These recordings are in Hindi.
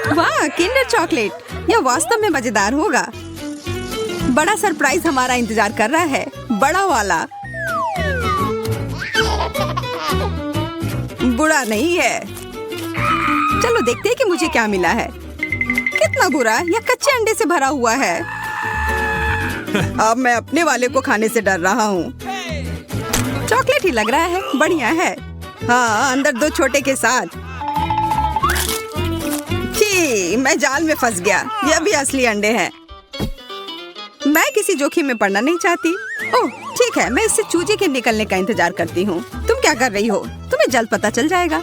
वाह, किंडर चॉकलेट। यह वास्तव में मजेदार होगा। बड़ा सरप्राइज हमारा इंतजार कर रहा है, बड़ा वाला। बुरा नहीं है। चलो देखते हैं कि मुझे क्या मिला है। कितना बुरा, यह कच्चे अंडे से भरा हुआ है। अब मैं अपने वाले को खाने से डर रहा हूँ। चॉकलेट ही लग रहा है, बढ़िया है। हाँ, अंदर दो छोटे के साथ। छी, मैं जाल में फंस गया। यह भी असली अंडे हैं। मैं किसी जोखिम में पड़ना नहीं चाहती। ओह ठीक है, मैं इससे चूजे के निकलने का इंतजार करती हूँ। तुम क्या कर रही हो? तुम्हें जल्द पता चल जाएगा।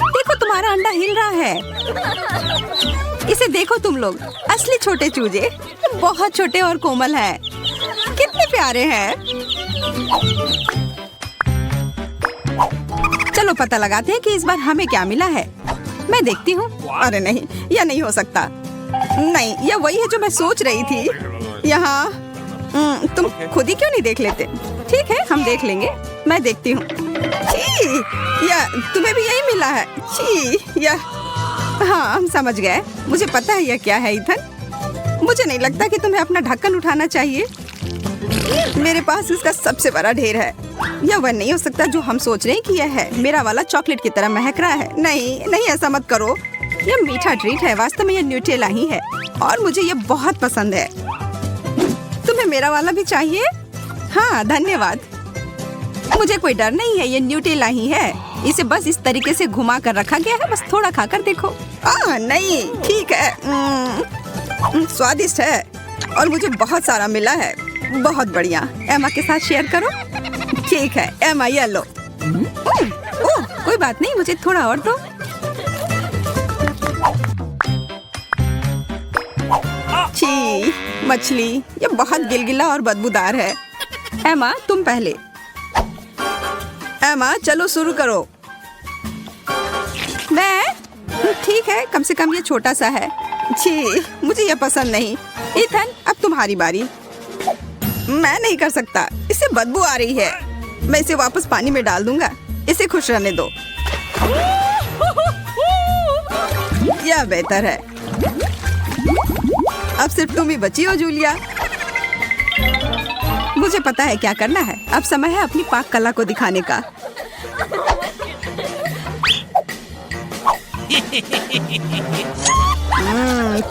देखो, तुम्हारा अंडा हिल रहा है। इसे देखो तुम लोग, असली छोटे चूजे, बहुत छोटे और कोमल हैं। कितने प्यारे हैं। चलो पता लगाते हैं कि इस बार हमें क्या मिला है। मैं देखती हूँ। अरे नहीं, यह नहीं हो सकता। नहीं, यह वही है जो मैं सोच रही थी। यहाँ तुम खुद ही क्यों नहीं देख लेते? ठीक है, हम देख लेंगे। मैं देखती हूँ। या तुम्हें भी यही मिला है? या हाँ, हम समझ गए। मुझे पता है यह क्या है ईथन। मुझे नहीं लगता कि तुम्हें अपना ढक्कन उठाना चाहिए। मेरे पास इसका सबसे बड़ा ढेर है। यह वह नहीं हो सकता जो हम सोच रहे हैं कि यह है। मेरा वाला चॉकलेट की तरह महक रहा है। नहीं नहीं, ऐसा मत करो। यह मीठा ट्रीट है। वास्तव में यह न्यूटेला ही है और मुझे यह बहुत पसंद है। तुम्हें मेरा वाला भी चाहिए? हाँ, धन्यवाद। मुझे कोई डर नहीं है, ये न्यूटेला ही है। इसे बस इस तरीके से घुमा कर रखा गया है। बस थोड़ा खाकर देखो। नहीं, ठीक है। स्वादिष्ट है और मुझे बहुत सारा मिला है। बहुत बढ़िया। एमा के साथ शेयर करो। ठीक है एमा, ये लो। ओह, कोई बात नहीं, मुझे थोड़ा और दो। छी, मछली, ये बहुत गिलगिला और बदबूदार है। एमा, तुम पहले। एमा, चलो शुरू करो। मैं? ठीक है, कम से कम ये छोटा सा है। छी, मुझे ये पसंद नहीं। ईथन, अब तुम्हारी बारी। मैं नहीं कर सकता, इससे बदबू आ रही है। मैं इसे वापस पानी में डाल दूंगा। इसे खुश रहने दो। यह बेहतर है। अब सिर्फ तुम ही बची हो जूलिया। मुझे पता है क्या करना है। अब समय है अपनी पाक कला को दिखाने का।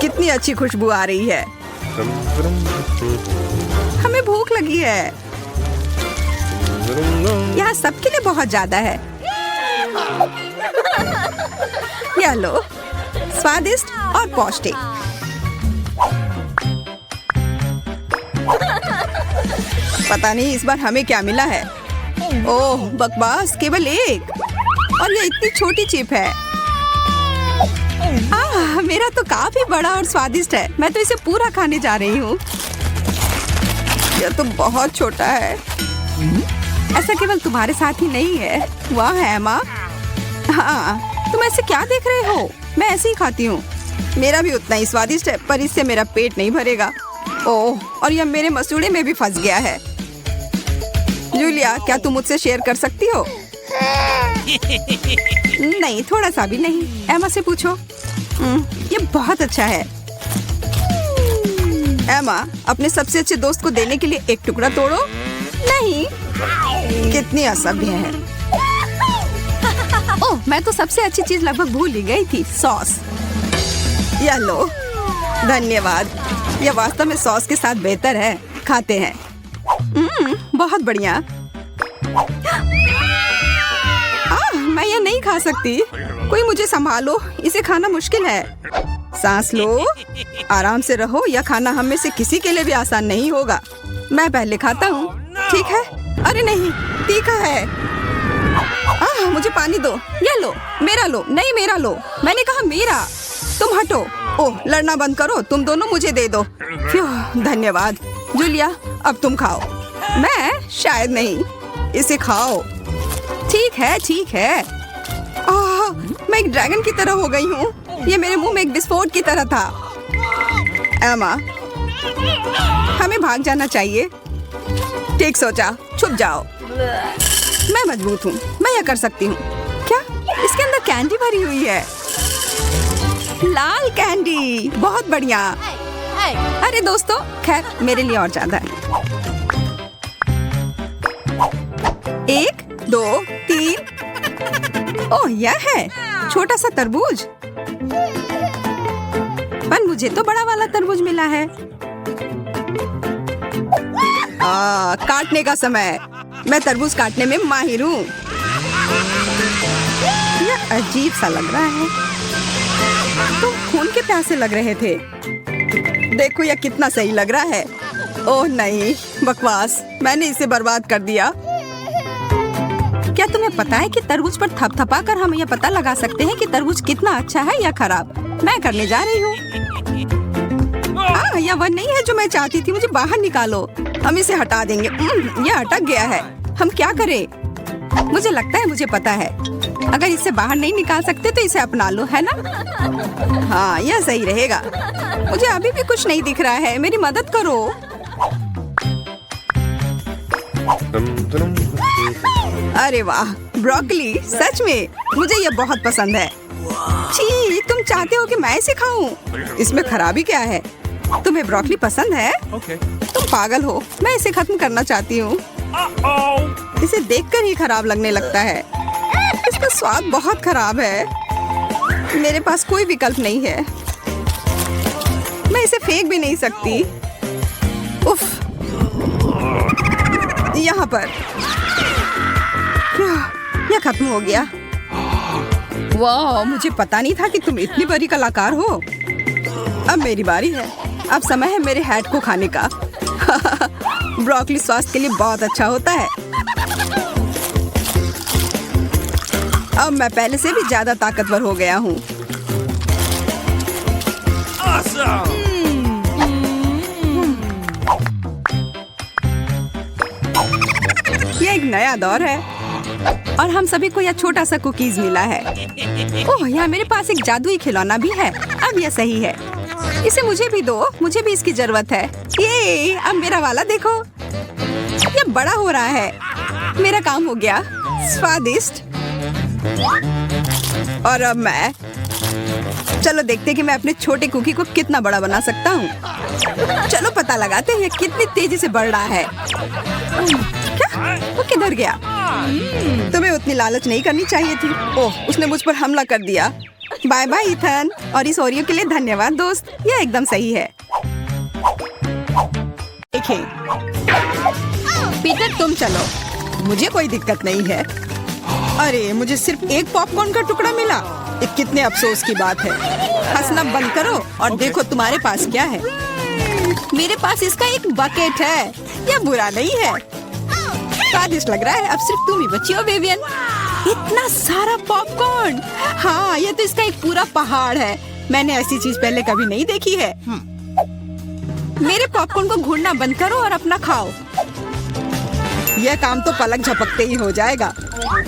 कितनी अच्छी खुशबू आ रही है। हमें भूख लगी है। यहाँ सबके लिए बहुत ज्यादा है। यह लो, स्वादिष्ट और पौष्टिक। पता नहीं इस बार हमें क्या मिला है। ओह बकवास, केवल एक। और ये इतनी छोटी चिप है। मेरा तो काफी बड़ा और स्वादिष्ट है। मैं तो इसे पूरा खाने जा रही हूँ। यह तो बहुत छोटा है। ऐसा केवल तुम्हारे साथ ही नहीं है। वाह एमा। हाँ, तुम ऐसे क्या देख रहे हो? मैं ऐसे ही खाती हूँ। मेरा भी उतना ही स्वादिष्ट है, पर इससे मेरा पेट नहीं भरेगा। ओह, और यह मेरे मसूड़े में भी फंस गया है। जूलिया, क्या तुम मुझसे शेयर कर सकती हो? नहीं, थोड़ा सा भी नहीं। एमा से पूछो। ये बहुत अच्छा है। एमा, अपने सबसे अच्छे दोस्त को देने के लिए एक टुकड़ा तोड़ो। नहीं, कितनी असभ्य है। ओह, मैं तो सबसे अच्छी चीज लगभग भूल ही गई थी, सॉस। यह लो। धन्यवाद। यह वास्तव में सॉस के साथ बेहतर है। खाते हैं। बहुत बढ़िया। मैं यह नहीं खा सकती। कोई मुझे संभालो, इसे खाना मुश्किल है। सांस लो, आराम से रहो। यह खाना हम में से किसी के लिए भी आसान नहीं होगा। मैं पहले खाता हूँ। ठीक है? अरे नहीं, तीखा है। मुझे पानी दो। यह लो, मेरा लो। नहीं, मेरा लो। मैंने कहा मेरा। तुम हटो। ओह, लड़ना बंद करो। तुम दोनों मुझे दे दो। धन्यवाद। जूलिया, अब तुम खाओ। मैं? शायद नहीं। इसे खाओ। ठीक है, ठीक है। मैं एक ड्रैगन की तरह हो गई हूँ। ये मेरे मुंह में एक विस्फोट की तरह था। एमा, हमें भाग जाना चाहिए। ठीक सोचा, छुप जाओ। मैं मजबूत हूँ। मैं यह कर सकती हूँ। क्या? इसके अंदर कैंडी भरी हुई है। लाल कैंडी, बहुत बढ़िया। अरे दोस्तों, खैर मेरे लिए और ज्यादा है। 1 2 3। ओह, यह है छोटा सा तरबूज। पर मुझे तो बड़ा वाला तरबूज मिला है। काटने का समय। मैं तरबूज काटने में माहिर हूँ। यह अजीब सा लग रहा है। तुम खून के प्यासे लग रहे थे। देखो यह कितना सही लग रहा है। ओह नहीं, बकवास, मैंने इसे बर्बाद कर दिया। क्या तुम्हें पता है कि तरबूज पर थपथपा कर हम यह पता लगा सकते हैं कि तरबूज कितना अच्छा है या खराब? मैं करने जा रही हूँ। यह वह नहीं है जो मैं चाहती थी। मुझे बाहर निकालो। हम इसे हटा देंगे। यह अटक गया है। हम क्या करें? मुझे लगता है मुझे पता है। अगर इसे बाहर नहीं निकाल सकते तो इसे अपना लो, है ना? हाँ, यह सही रहेगा। मुझे अभी भी कुछ नहीं दिख रहा है। मेरी मदद करो। अरे वाह, ब्रोकली, सच में मुझे यह बहुत पसंद है। छी, तुम चाहते हो कि मैं इसे खाऊं? इसमें खराबी क्या है? तुम्हें ब्रोकली पसंद है? तुम पागल हो। मैं इसे खत्म करना चाहती हूँ। इसे देखकर ही खराब लगने लगता है। इसका स्वाद बहुत खराब है। मेरे पास कोई विकल्प नहीं है। मैं इसे फेंक भी नहीं सकती। उफ, यहाँ पर यह खत्म हो गया। वाह, मुझे पता नहीं था कि तुम इतनी बड़ी कलाकार हो। अब मेरी बारी है। अब समय है मेरे हैट को खाने का। ब्रोकली स्वास्थ्य के लिए बहुत अच्छा होता है। अब मैं पहले से भी ज्यादा ताकतवर हो गया हूँ। यह एक नया दौर है और हम सभी को यह छोटा सा कुकीज मिला है। ओह, यहाँ मेरे पास एक जादुई खिलौना भी है। अब यह सही है। इसे मुझे भी दो। मुझे भी इसकी जरूरत है। ये अब मेरा वाला देखो, यह बड़ा हो रहा है। मेरा काम हो गया। स्वादिष्ट। और अब मैं, चलो देखते हैं कि मैं अपने छोटे कुकी को कितना बड़ा बना सकता हूँ। चलो पता लगाते हैं कितनी तेजी से बढ़ रहा है। क्या? वो किधर गया? तुम्हें उतनी लालच नहीं करनी चाहिए थी। ओह, उसने मुझ पर हमला कर दिया। बाय बाय इथन, और इस ओरियो के लिए धन्यवाद दोस्त। यह एकदम सही है। देखें, पीटर तुम चलो, मुझे कोई दिक्कत नहीं है। अरे, मुझे सिर्फ एक पॉपकॉर्न का टुकड़ा मिला। ये कितने अफसोस की बात है। हंसना बंद करो और देखो तुम्हारे पास क्या है। मेरे पास इसका एक बकेट है। यह बुरा नहीं है। स्वादिष्ट लग रहा है। अब सिर्फ तुम ही बची हो विवियन। इतना सारा पॉपकॉर्न। हाँ, यह तो इसका एक पूरा पहाड़ है। मैंने ऐसी चीज पहले कभी नहीं देखी है। मेरे पॉपकॉर्न को घूरना बंद करो और अपना खाओ। यह काम तो पलक झपकते ही हो जाएगा,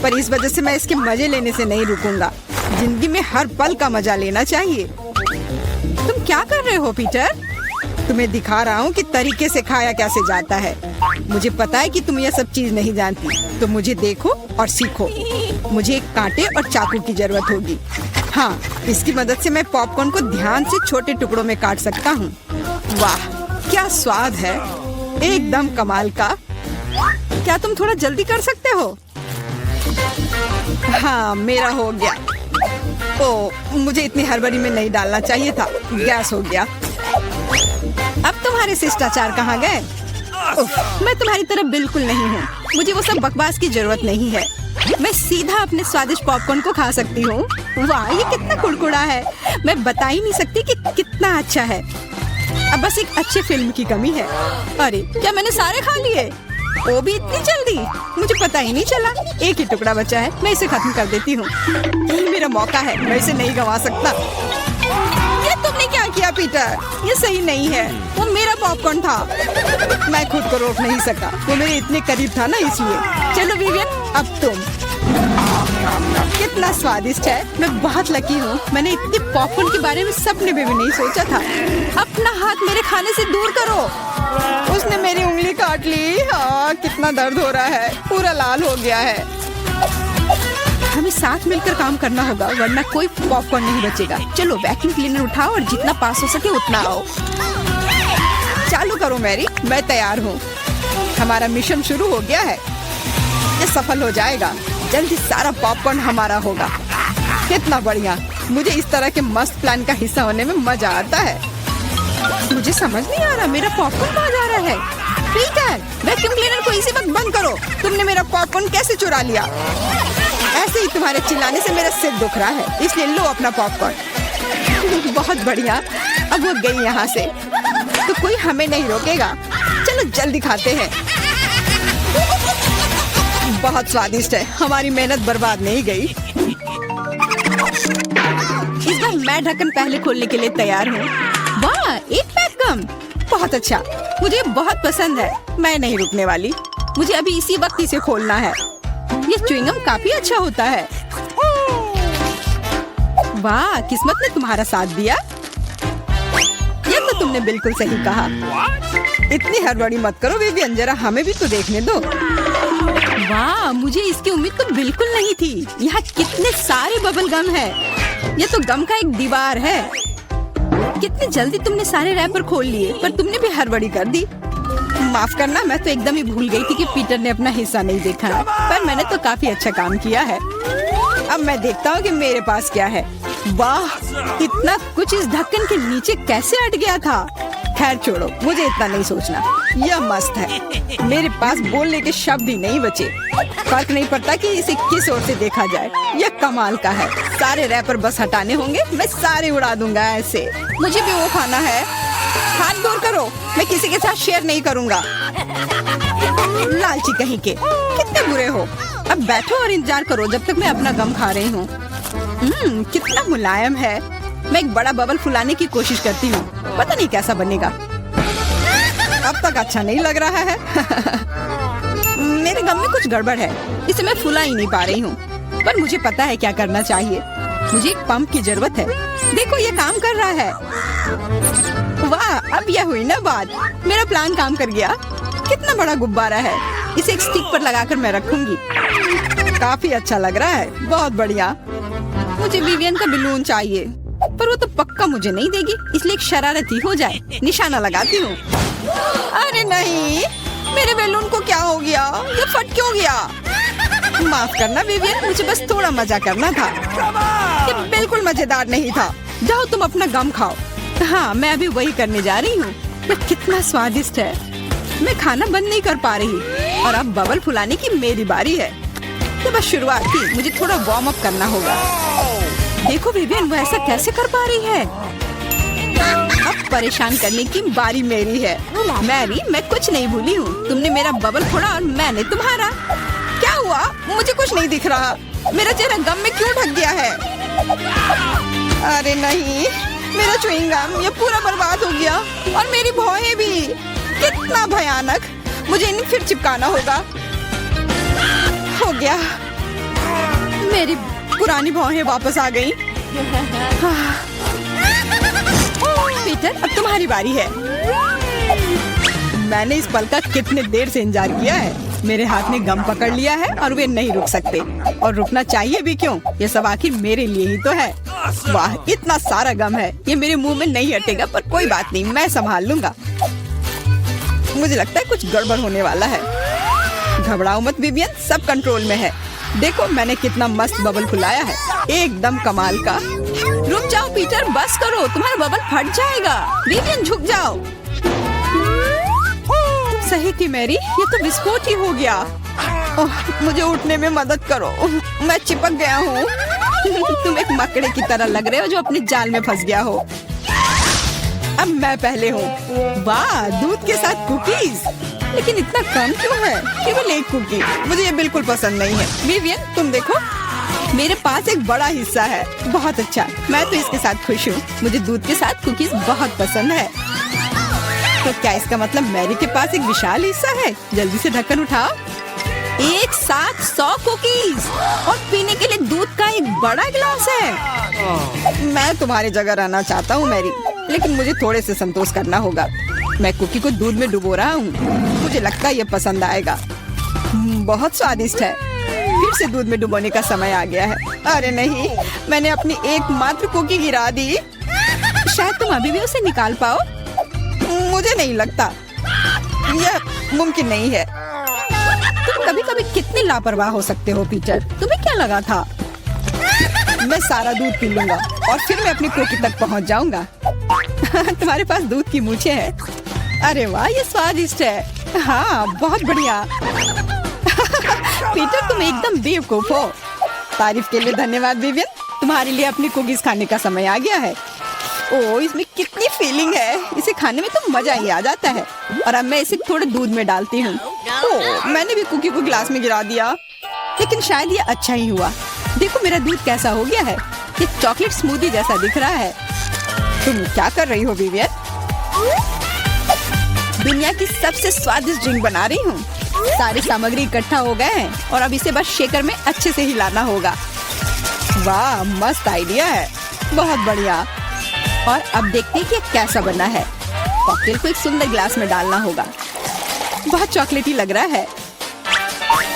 पर इस वजह से मैं इसके मजे लेने से नहीं रुकूंगा। जिंदगी में हर पल का मजा लेना चाहिए। तुम क्या कर रहे हो पीटर? तुम्हें दिखा रहा हूँ कि तरीके से खाया कैसे जाता है। मुझे पता है कि तुम यह सब चीज नहीं जानती, तो मुझे देखो और सीखो। मुझे एक कांटे और चाकू की जरूरत होगी। हाँ, इसकी मदद से मैं पॉपकॉर्न को ध्यान से छोटे टुकड़ों में काट सकता हूँ। वाह, क्या स्वाद है, एकदम कमाल का। क्या तुम थोड़ा जल्दी कर सकते हो? हाँ, मेरा हो गया। ओह, मुझे इतनी हड़बड़ी में नहीं डालना चाहिए था। गैस हो गया। अब तुम्हारे शिष्टाचार कहाँ गए? मैं तुम्हारी तरह बिल्कुल नहीं हूँ। मुझे वो सब बकवास की जरूरत नहीं है। मैं सीधा अपने स्वादिष्ट पॉपकॉर्न को खा सकती हूँ। वाह, ये कितना कुड़कुड़ा है। मैं बता ही नहीं सकती कि कितना अच्छा है। अब बस एक अच्छे फिल्म की कमी है। अरे, क्या मैंने सारे खा लिए? वो भी इतनी जल्दी? मुझे पता ही नहीं चला। एक ही टुकड़ा बचा है। मैं इसे खत्म कर देती हूँ। यही मेरा मौका है। मैं इसे नहीं गंवा सकता। ये तुमने क्या किया पीटर? ये सही नहीं है। वो मेरा पॉपकॉर्न था। मैं खुद को रोक नहीं सका। वो मेरे इतने करीब था ना, इसलिए। चलो विवियन, अब तुम। कितना स्वादिष्ट है। मैं बहुत लकी हूँ। मैंने इतने पॉपकॉर्न के बारे में सपने में भी नहीं सोचा था। अपना हाथ मेरे खाने से दूर करो। उसने मेरी उंगली काट ली। हाँ, कितना दर्द हो रहा है। पूरा लाल हो गया है। हमें साथ मिलकर काम करना होगा, वरना कोई पॉपकॉर्न नहीं बचेगा। चलो वैक्यूम क्लीनर उठाओ और जितना पास हो सके उतना आओ। चालू करो मैरी, मैं तैयार हूँ। हमारा मिशन शुरू हो गया है, ये सफल हो जाएगा। जल्दी सारा पॉपकॉर्न हमारा होगा। कितना बढ़िया, मुझे इस तरह के मस्त प्लान का हिस्सा होने में मजा आता है। मुझे समझ नहीं आ रहा मेरा पॉपकॉर्न कहाँ जा रहा है। पीटर, वैक्यूम क्लीनर को इसी वक्त बंद करो। तुमने मेरा पॉपकॉर्न कैसे चुरा लिया? ऐसे ही तुम्हारे चिल्लाने से मेरा सिर दुख रहा है, इसलिए लो अपना पॉपकॉर्न। बहुत बढ़िया, अब वो गई यहाँ से तो कोई हमें नहीं रोकेगा। चलो जल्दी खाते हैं। बहुत स्वादिष्ट है, हमारी मेहनत बर्बाद नहीं गई। इस बार मैं ढक्कन पहले खोलने के लिए तैयार हूँ। वाह, एक पैक कम, बहुत अच्छा, मुझे बहुत पसंद है। मैं नहीं रुकने वाली, मुझे अभी इसी वक्त इसे खोलना है। ये च्युइंगम काफी अच्छा होता है। वाह, किस्मत ने तुम्हारा साथ दिया। ये तो तुमने बिल्कुल सही कहा। इतनी हड़बड़ी मत करो विवियन, जरा हमें भी तो देखने दो। वाह, मुझे इसकी उम्मीद तो बिल्कुल नहीं थी। यहाँ कितने सारे बबल गम है। ये तो गम का एक दीवार है। कितनी जल्दी तुमने सारे रैपर खोल लिए, पर तुमने भी हड़बड़ी कर दी। माफ करना, मैं तो एकदम ही भूल गई थी कि पीटर ने अपना हिस्सा नहीं देखा है। पर मैंने तो काफी अच्छा काम किया है। अब मैं देखता हूँ कि मेरे पास क्या है। वाह, इतना कुछ इस ढक्कन के नीचे कैसे अट गया था। खैर छोड़ो, मुझे इतना नहीं सोचना। यह मस्त है, मेरे पास बोलने के शब्द ही नहीं बचे। फर्क नहीं पड़ता कि इसे किस ओर से देखा जाए, यह कमाल का है। सारे रैपर बस हटाने होंगे, मैं सारे उड़ा दूंगा ऐसे। मुझे भी वो खाना है। हाथ दूर करो, मैं किसी के साथ शेयर नहीं करूंगा। लालची कहीं के, कितने बुरे हो। अब बैठो और इंतजार करो जब तक मैं अपना गम खा रही हूँ। कितना मुलायम है। मैं एक बड़ा बबल फुलाने की कोशिश करती हूँ, पता नहीं कैसा बनेगा। अब तक अच्छा नहीं लग रहा है। मेरे गम में कुछ गड़बड़ है, इसे मैं फुला ही नहीं पा रही हूँ। पर मुझे पता है क्या करना चाहिए। मुझे एक पंप की जरूरत है। देखो ये काम कर रहा है। वाह, अब यह हुई ना बात। मेरा प्लान काम कर गया। कितना बड़ा गुब्बारा है, इसे एक स्टिक पर लगाकर मैं रखूंगी। काफी अच्छा लग रहा है, बहुत बढ़िया। मुझे विवियन का बलून चाहिए, पर वो तो पक्का मुझे नहीं देगी, इसलिए एक शरारती हो जाए, निशाना लगाती हूँ। अरे नहीं, मेरे बैलून को क्या हो गया? ये फट क्यों गया? माफ करना विवियन, मुझे बस थोड़ा मजा करना था। ये बिल्कुल मजेदार नहीं था। जाओ तुम अपना गम खाओ। हाँ, मैं अभी वही करने जा रही हूँ। ये कितना स्वादिष्ट है। मैं खाना बंद नहीं कर पा रही और अब बबल फुलाने की मेरी बारी है। ये बस शुरुआत थी, मुझे थोड़ा वार्म अप करना होगा। देखो विवियन, वो ऐसा कैसे कर पा रही है? अब परेशान करने की बारी मेरी है। मैरी, मैं कुछ नहीं भूली हूँ। तुमने मेरा बबल फोड़ा और मैंने तुम्हारा। क्या हुआ? मुझे कुछ नहीं दिख रहा। मेरा चेहरा गम में क्यों ढक गया है? अरे नहीं, मेरा च्युइंग गम ये पूरा बर्बाद हो गया और मेरी भौहें भी। कितना भयानक। मुझे इन्हें फिर चिपकाना होगा। हो गया, मेरी पुरानी भौहें वापस आ गई। पीटर, अब तुम्हारी बारी है। मैंने इस पल का कितने देर से इंतजार किया है। मेरे हाथ ने गम पकड़ लिया है और वे नहीं रुक सकते, और रुकना चाहिए भी क्यों? ये सब आखिर मेरे लिए ही तो है। वाह, इतना सारा गम है, ये मेरे मुंह में नहीं हटेगा, पर कोई बात नहीं, मैं संभाल लूंगा। मुझे लगता है कुछ गड़बड़ होने वाला है। घबराओ मत विवियन, सब कंट्रोल में है। देखो मैंने कितना मस्त बबल फुलाया है, एकदम कमाल का। रुक जाओ पीटर, बस करो, तुम्हारा बबल फट जाएगा। विवियन झुक जाओ। सही थी मैरी, ये तो विस्फोट ही हो गया। मुझे उठने में मदद करो, मैं चिपक गया हूँ। तुम एक मकड़े की तरह लग रहे हो जो अपने जाल में फंस गया हो। अब मैं पहले हूँ। वाह, दूध के साथ कुकीज, लेकिन इतना कम क्यों है? केवल एक कुकी। मुझे ये बिल्कुल पसंद नहीं है। विवियन, तुम देखो, मेरे पास एक बड़ा हिस्सा है। बहुत अच्छा, मैं तो इसके साथ खुश हूँ। मुझे दूध के साथ कुकीज बहुत पसंद है। तो क्या इसका मतलब मैरी के पास एक विशाल हिस्सा है? जल्दी से ढक्कन उठाओ। एक साथ 100 कुकीज और पीने के लिए दूध का एक बड़ा गिलास है। मैं तुम्हारी जगह रहना चाहता हूँ मैरी, लेकिन मुझे थोड़े से संतोष करना होगा। मैं कुकी को दूध में डुबो रहा हूँ, मुझे लगता है ये पसंद आएगा। बहुत स्वादिष्ट है। फिर से दूध में डुबोने का समय आ गया है। अरे नहीं, मैंने अपनी एकमात्र कुकी गिरा दी। शायद तुम अभी भी उसे निकाल पाओ। मुझे नहीं लगता, यह मुमकिन नहीं है। तुम कभी कभी कितने लापरवाह हो सकते हो पीटर। तुम्हें क्या लगा था मैं सारा दूध पी लूंगा और फिर मैं अपनी कुकी तक पहुंच जाऊंगा? तुम्हारे पास दूध की मूछें हैं। अरे वाह, ये स्वादिष्ट है। हाँ, बहुत बढ़िया। पीटर, तुम एकदम बेवकूफ हो। तारीफ के लिए धन्यवाद विवियन। तुम्हारे लिए अपनी कुकीज खाने का समय आ गया है। ओह, इसमें कितनी फीलिंग है। इसे खाने में तो मजा ही आ जाता है। और अब मैं इसे थोड़े दूध में डालती हूँ। ओह, मैंने भी कुकी को गिलास में गिरा दिया, लेकिन शायद ये अच्छा ही हुआ। देखो मेरा दूध कैसा हो गया है। ये चॉकलेट स्मूदी जैसा दिख रहा है। तुम क्या कर रही हो विवियन? दुनिया की सबसे स्वादिष्ट ड्रिंक बना रही हूँ। सारी सामग्री इकट्ठा हो गए हैं और अब इसे बस शेकर में अच्छे से हिलाना होगा। वाह, मस्त आइडिया है। बहुत बढ़िया। और अब देखते हैं कि कैसा बना है। कॉकटेल को एक सुंदर गिलास में डालना होगा। बहुत चॉकलेटी लग रहा है।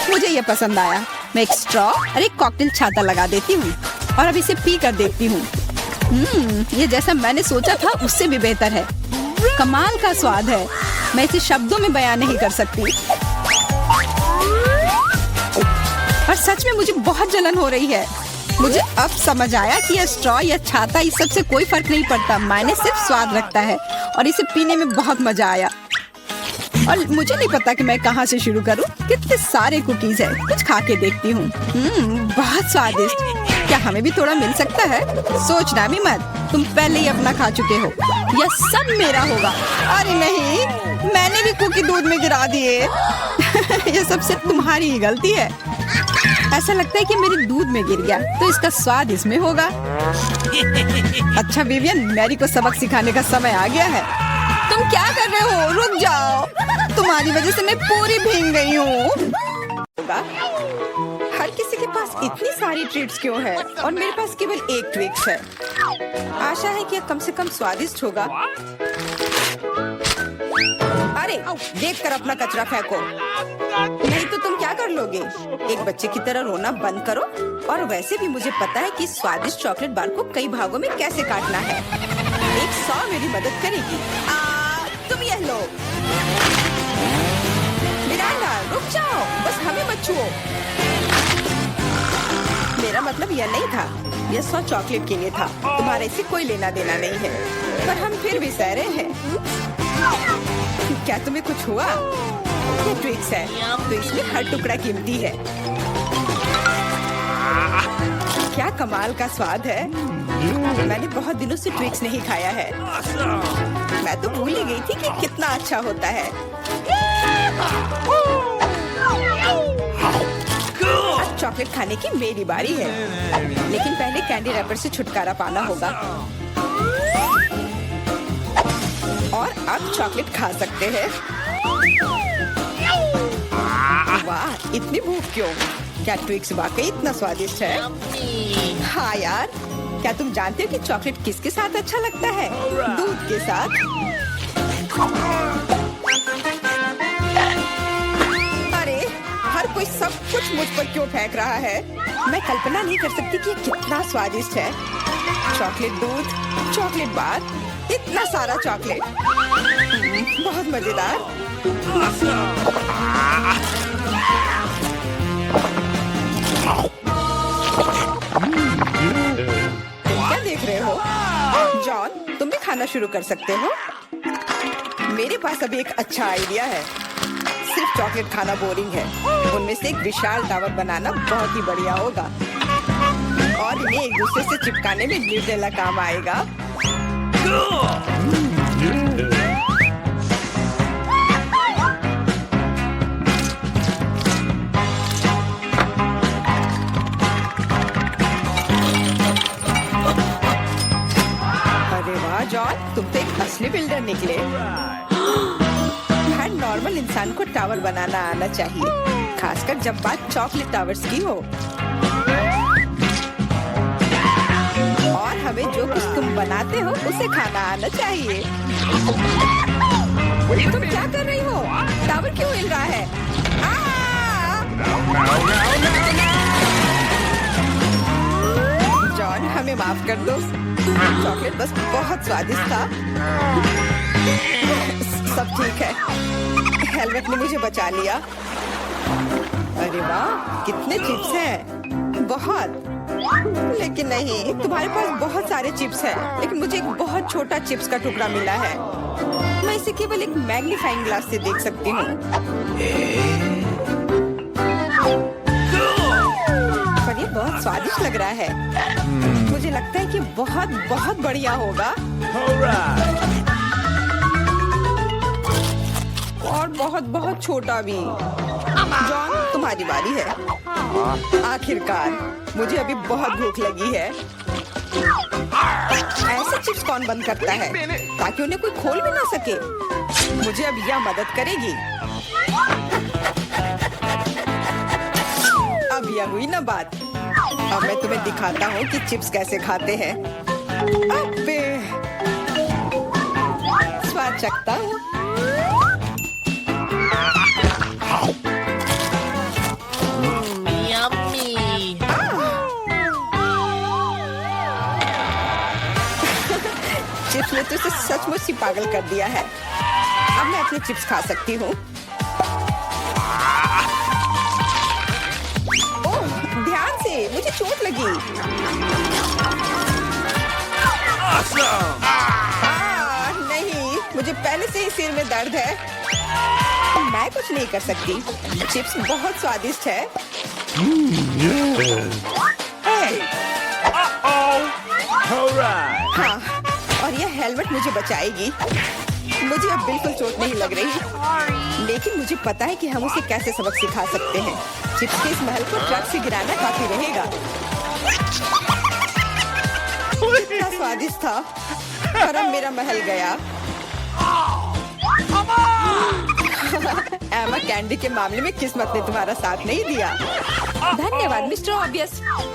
मुझे ये पसंद आया। मैं एक स्ट्रॉ और एक कॉकटेल छाता लगा देती हूँ और अब इसे पी कर देखती हूँ। ये जैसा मैंने सोचा था उससे भी बेहतर है। कमाल का स्वाद है। मैं इसे शब्दों में बयान नहीं कर सकती। और सच में मुझे बहुत जलन हो रही है। मुझे अब समझ आया कि यह स्ट्रॉ या छाता इस सब से कोई फर्क नहीं पड़ता। मायने सिर्फ स्वाद रखता है और इसे पीने में बहुत मजा आया। और मुझे नहीं पता कि मैं कहाँ से शुरू करूँ। कितने सारे कुकीज है। कुछ खा के देखती हूँ। बहुत स्वादिष्ट। क्या हमें भी थोड़ा मिल सकता है? सोचना भी मत, तुम पहले ही अपना खा चुके हो। यह सब मेरा होगा। अरे नहीं, मैंने भी कुकी दूध में गिरा दिए। यह सब सिर्फ तुम्हारी ही गलती है। ऐसा लगता है कि मेरे दूध में गिर गया, तो इसका स्वाद इसमें होगा। अच्छा विवियन, मैरी को सबक सिखाने का समय आ गया है। तुम क्या कर रहे हो? रुक जाओ। तुम्हारी वजह से मैं पूरी भीग गई हूँ। हर किसी के पास इतनी सारी ट्रीट्स क्यों है और मेरे पास केवल एक ट्विक्स है। आशा है कि यह कम से कम स्वादिष्ट होगा। अरे देखकर अपना कचरा फेंको, नहीं तो तुम क्या कर लोगे? एक बच्चे की तरह रोना बंद करो। और वैसे भी मुझे पता है कि स्वादिष्ट चॉकलेट बार को कई भागों में कैसे काटना है। एक सॉ मेरी मदद करेगी। तुम यह लो। मिरांडा, रुक जाओ, बस हमें मत छुओ। मेरा मतलब यह नहीं था। यह सॉ चॉकलेट के लिए था। तुम्हारे से कोई लेना देना नहीं है, पर हम फिर भी सह रहे हैं। क्या तुम्हें कुछ हुआ? ये ट्विक्स है, तो इसमें हर टुकड़ा कीमती है। क्या कमाल का स्वाद है। मैंने बहुत दिनों से ट्विक्स नहीं खाया है। मैं तो भूल ही गई थी कि कितना अच्छा होता है। अब चॉकलेट खाने की मेरी बारी है, लेकिन पहले कैंडी रैपर से छुटकारा पाना होगा। और अब चॉकलेट खा सकते हैं। वाह, इतनी भूख क्यों? क्या ट्विक्स वाकई इतना स्वादिष्ट है? हाँ यार, क्या तुम जानते हो कि चॉकलेट किसके साथ अच्छा लगता है? दूध के साथ। अरे हर कोई सब कुछ मुझ पर क्यों फेंक रहा है? मैं कल्पना नहीं कर सकती कि ये कितना स्वादिष्ट है। चॉकलेट दूध, चॉकलेट बार, इतना सारा चॉकलेट। बहुत मजेदार। क्या देख रहे हो? जॉन, तुम भी खाना शुरू कर सकते हो। मेरे पास अभी एक अच्छा आइडिया है। सिर्फ चॉकलेट खाना बोरिंग है। उनमें से एक विशाल टावर बनाना बहुत ही बढ़िया होगा और इन्हें एक दूसरे से चिपकाने में निर्देला काम आएगा। जॉन, तुम तो एक असली बिल्डर निकले। हर नॉर्मल इंसान को टावर बनाना आना चाहिए, खासकर जब बात चॉकलेट टावर्स की हो। और हमें जो कुछ तुम बनाते हो उसे खाना आना चाहिए। तुम क्या कर रही हो? टावर क्यों हिल रहा है? जॉन, हमें माफ कर दो। चॉकलेट बस बहुत स्वादिष्ट था। सब ठीक है। हेलमेट ने मुझे बचा लिया। अरे वाह, कितने चिप्स हैं। बहुत। लेकिन नहीं, तुम्हारे पास बहुत सारे चिप्स हैं, लेकिन मुझे एक बहुत छोटा चिप्स का टुकड़ा मिला है। मैं इसे केवल एक मैग्नीफाइंग ग्लास से देख सकती हूँ। पर ये बहुत स्वादिष्ट लग रहा है। मुझे लगता है कि बहुत बहुत बढ़िया होगा। और बहुत बहुत छोटा भी। जॉन, तुम्हारी बारी है। आखिरकार, मुझे अभी बहुत भूख लगी है। ऐसे चिप्स कौन बंद करता है ताकि उन्हें कोई खोल भी ना सके? मुझे अब यह मदद करेगी। अब यह हुई ना बात। अब मैं तुम्हें दिखाता हूँ कि चिप्स कैसे खाते हैं। अबे, स्वाद चखता हूँ। चिप्स ने तो इसे सचमुच ही पागल कर दिया है। अब मैं अपने चिप्स खा सकती हूँ। ओह, ध्यान से, मुझे चोट लगी। नहीं, मुझे पहले से ही सिर में दर्द है। मैं कुछ नहीं कर सकती। चिप्स बहुत स्वादिष्ट है। हाँ, और यह हेलमेट मुझे बचाएगी। मुझे अब बिल्कुल चोट नहीं लग रही, लेकिन मुझे पता है कि हम उसे कैसे सबक सिखा सकते हैं। चिप्स के इस महल को ट्रक से गिराना काफी रहेगा। कितना स्वादिष्ट था, पर अब मेरा महल गया। एमा, कैंडी के मामले में किस्मत ने तुम्हारा साथ नहीं दिया। धन्यवाद मिस्टर ऑब्वियस।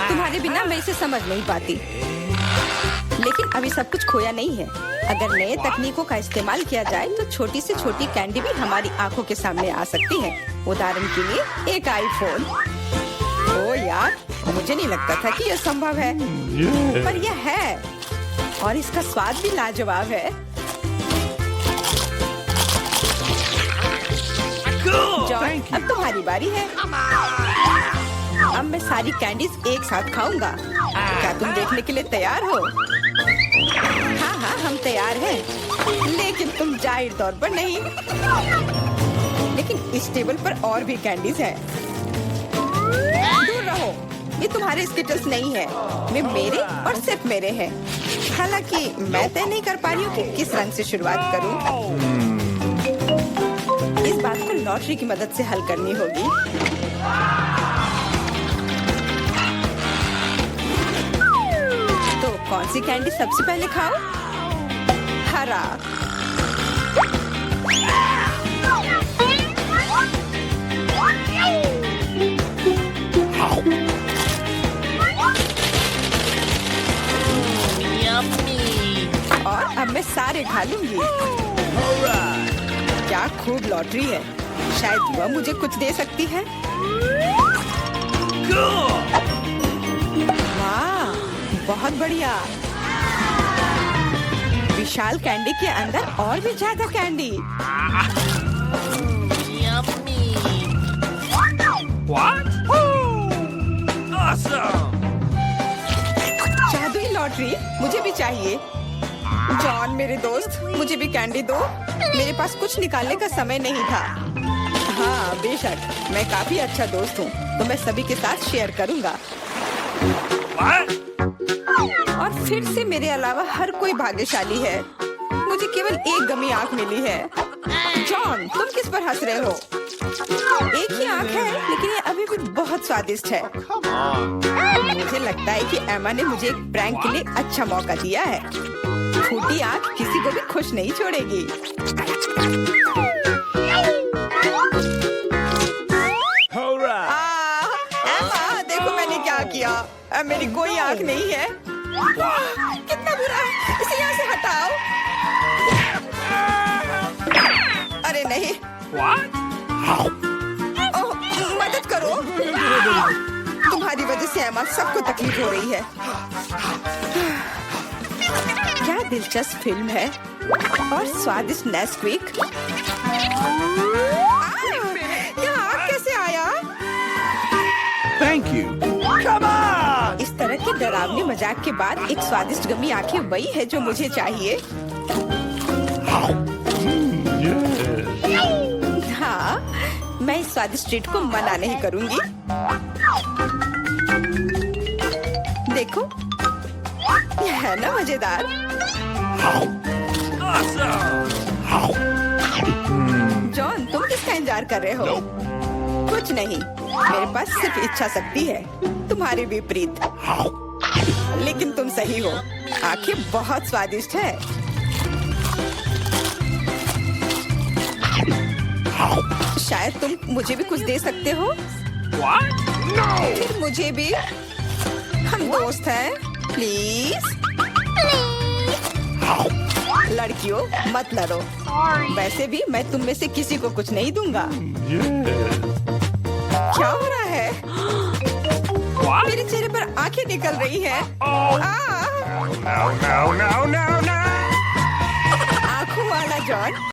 तुम्हारे बिना मैं इसे समझ नहीं पाती। लेकिन अभी सब कुछ खोया नहीं है। अगर नए तकनीकों का इस्तेमाल किया जाए तो छोटी से छोटी कैंडी भी हमारी आंखों के सामने आ सकती है। उदाहरण के लिए एक आईफोन। ओ यार, मुझे नहीं लगता था कि यह संभव है, पर यह है। और इसका स्वाद भी लाजवाब है। जॉन, अब तुम्हारी बारी है। अब मैं सारी कैंडीज एक साथ खाऊंगा। क्या तुम देखने के लिए तैयार हो? हाँ हाँ, हम तैयार हैं। लेकिन तुम जाहिर तौर पर नहीं। लेकिन इस टेबल पर और भी कैंडीज हैं। दूर रहो, ये तुम्हारे स्किटल्स नहीं है। वे मेरे और सिर्फ मेरे हैं। हालांकि मैं तय नहीं कर पा रही हूँ कि किस रंग से शुरुआत करूँ। इस बात को लॉटरी की मदद से हल करनी होगी। तो कौन सी कैंडी सबसे पहले खाओ? हरा। और अब मैं सारे खा लूंगी। क्या खूब लॉटरी है। शायद वह मुझे कुछ दे सकती है। वाह, बहुत बढ़िया। विशाल कैंडी के अंदर और भी ज्यादा कैंडी। जादुई लॉटरी, मुझे भी चाहिए। जॉन मेरे दोस्त, मुझे भी कैंडी दो। मेरे पास कुछ निकालने का समय नहीं था। हाँ बेशक, मैं काफी अच्छा दोस्त हूँ, तो मैं सभी के साथ शेयर करूँगा। और फिर से मेरे अलावा हर कोई भाग्यशाली है। मुझे केवल एक गमी आंख मिली है। जॉन, तुम किस पर हंस रहे हो? एक ही आंख है, लेकिन ये अभी भी बहुत स्वादिष्ट है। मुझे लगता है कि एमा ने मुझे एक प्रैंक के लिए अच्छा मौका दिया है। फूटी आंख किसी को भी खुश नहीं छोड़ेगी। एमा, देखो मैंने क्या किया। अब मेरी कोई आंख नहीं है। कितना बुरा है, इसे यहाँ से हटाओ। अरे नहीं। ओह, मदद करो। तुम्हारी वजह से एमा सबको तकलीफ हो रही है। क्या दिलचस्प फिल्म है और स्वादिष्ट नेस्क्विक। यहाँ आग कैसे आया? Thank you. Come on! इस तरह के डरावने मजाक के बाद एक स्वादिष्ट गमी आंखें वही है जो मुझे चाहिए। हाँ, मैं इस स्वादिष्ट ट्रीट को मना नहीं करूंगी। देखो, यह है ना मजेदार। जॉन, तुम किसका इंतजार कर रहे हो? कुछ नहीं, मेरे पास सिर्फ इच्छा शक्ति है, तुम्हारे विपरीत। लेकिन तुम सही हो, आंखें बहुत स्वादिष्ट है। शायद तुम मुझे भी कुछ दे सकते हो। फिर मुझे भी। हम दोस्त हैं, प्लीज। लड़कियों, मत लड़ो। वैसे भी मैं तुम में से किसी को कुछ नहीं दूंगा। क्या हो रहा है? मेरे चेहरे पर आंखें निकल रही हैं। No, no, no, no, no! आंखों वाला जॉन।